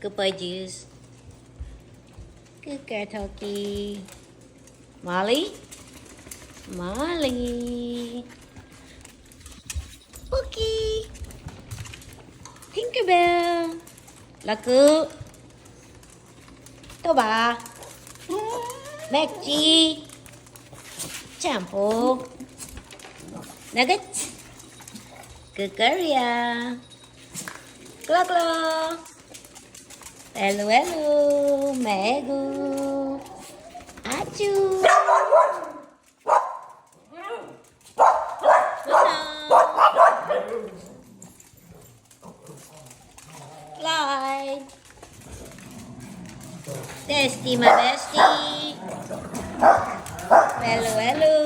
Good boy, Juice. Good girl, Toki. Molly? Molly. Pookie. Tinkerbell. Laku. Toba. Maggie. Shampoo. Nugget. Good girl, yeah. Glo glo. Hello, hello. Megu. Achu. Fly. Bestie, my bestie. Hello, hello.